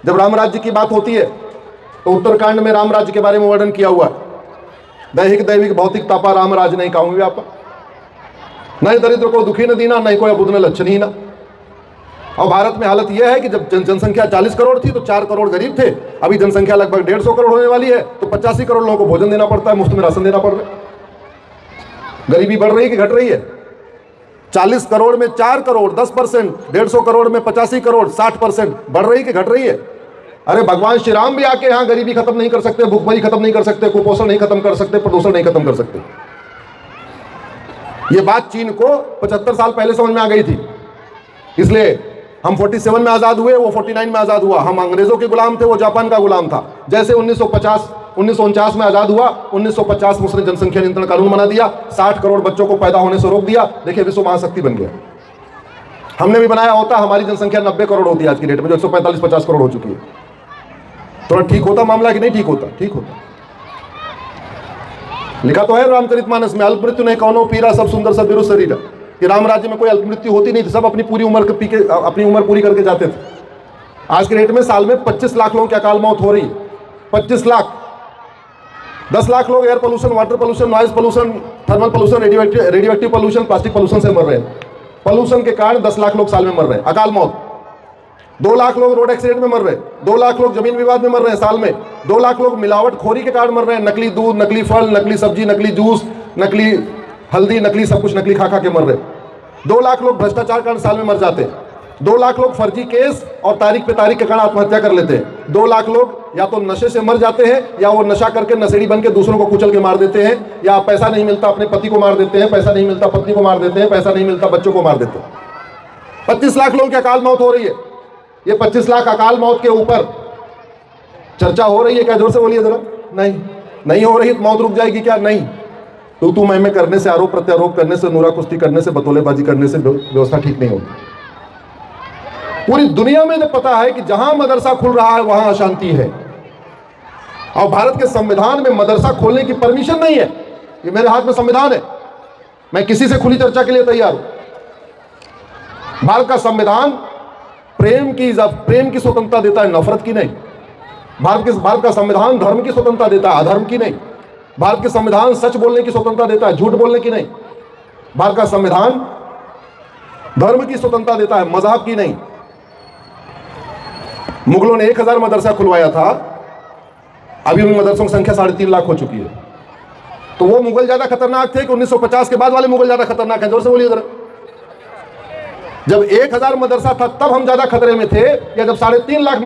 जब राम राज्य की बात होती है तो उत्तरकांड में राम राज्य के बारे में वर्णन किया हुआ है। दैहिक दैविक भौतिक तापा राम राज नहीं कहूंगे व्यापा, न ही दरिद्र को दुखी न दीना, नहीं कोई अबुध न लक्षण ही ना। और भारत में हालत यह है कि जब जनसंख्या 40 करोड़ थी तो 4 करोड़ गरीब थे, अभी जनसंख्या लगभग 150 करोड़ होने वाली है तो 85 करोड़ लोगों को भोजन देना पड़ता है, मुफ्त में राशन देना पड़ रहा है। गरीबी बढ़ रही है कि घट रही है? 40 करोड़ में 4 करोड़ 10%, 150 करोड़ में 85 करोड़ 60%, बढ़ रही कि घट रही है? अरे भगवान श्री राम भी आके यहाँ गरीबी खत्म नहीं कर सकते, भूखमरी खत्म नहीं कर सकते, कुपोषण नहीं खत्म कर सकते, प्रदूषण नहीं खत्म कर सकते। ये बात चीन को 75 साल पहले समझ में आ गई थी, इसलिए हम 47 में आजाद हुए, वो 49 में आजाद हुआ। हम अंग्रेजों के गुलाम थे, वो जापान का गुलाम था। जैसे 1949 में आजाद हुआ, 1950 में उसने जनसंख्या नियंत्रण कानून बना दिया, 60 करोड़ बच्चों को पैदा होने से रोक दिया। देखिए विश्व महाशक्ति बन गया। हमने भी बनाया होता, हमारी जनसंख्या 90 करोड़ होती है आज की डेट में, जो 145-50 करोड़ हो चुकी है। थोड़ा ठीक होता मामला कि नहीं ठीक होता? ठीक होता। लिखा तो है रामचरितमानस में, अल्प मृत्यु नहीं कौनो पीरा, सब सुंदर सब बिरु शरीर, कि राम राज्य में कोई अल्प मृत्यु होती नहीं थी, सब अपनी पूरी उम्र अपनी उम्र पूरी करके जाते थे। आज के रेट में साल में 25 लाख लोगों की अकाल मौत हो रही है। 25 लाख, 10 लाख लोग air pollution, water pollution, noise pollution, thermal pollution, radioactive pollution, plastic pollution से मर रहे हैं। पोल्यूशन के कारण 10 लाख लोग साल में मर रहे हैं, अकाल मौत। 2 लाख लोग रोड एक्सीडेंट में मर रहे हैं, 2 लाख लोग जमीन विवाद में मर रहे हैं साल में, 2 लाख लोग मिलावट खोरी के कारण मर रहे हैं, नकली दूध, नकली फल, नकली सब्जी, नकली जूस, नकली हल्दी, नकली सब कुछ नकली खा खा के मर रहे हैं। 2 लाख लोग भ्रष्टाचार के कारण साल में मर जाते हैं। 2 लाख लोग फर्जी केस और तारीख पे तारीख के कारण आत्महत्या कर लेते हैं। 2 लाख लोग या तो नशे से मर जाते हैं, या वो नशा करके नशेड़ी बन के दूसरों को कुचल के मार देते हैं, या पैसा नहीं मिलता अपने पति को मार देते हैं, पैसा नहीं मिलता पत्नी को मार देते हैं, पैसा नहीं मिलता बच्चों को मार देते हैं। 25 लाख लोगों की अकाल मौत हो रही है। ये 25 लाख अकाल मौत के ऊपर चर्चा हो रही है क्या? जोर से बोलिए जरा। नहीं हो रही तो मौत रुक जाएगी क्या? नहीं। तू मैं करने से, आरोप प्रत्यारोप करने से, नूरा कुश्ती करने से, बतौलेबाजी करने से व्यवस्था ठीक नहीं होगी। पूरी दुनिया में जब पता है कि जहां मदरसा खुल रहा है वहां अशांति है, और भारत के संविधान में मदरसा खोलने की परमिशन नहीं है। ये मेरे हाथ में संविधान है, मैं किसी से खुली चर्चा के लिए तैयार हूं। भारत का संविधान प्रेम की स्वतंत्रता देता है, नफरत की नहीं। भारत का संविधान धर्म की स्वतंत्रता देता है, अधर्म की नहीं। भारत के संविधान सच बोलने की स्वतंत्रता देता है, झूठ बोलने की नहीं। भारत का संविधान धर्म की स्वतंत्रता देता है, मजहब की नहीं। मुगलों ने 1000 मदरसा खुलवाया था, अभी उन मदरसों की संख्या 3.5 लाख हो चुकी है। तो वो मुगल ज्यादा खतरनाक थे कि 1950 के बाद वाले मुगल ज्यादा खतरनाक हैं? जोर से बोलिए जरा। जब 1000 मदरसा था तब हम ज्यादा खतरे में थे, या जब 3.5 लाख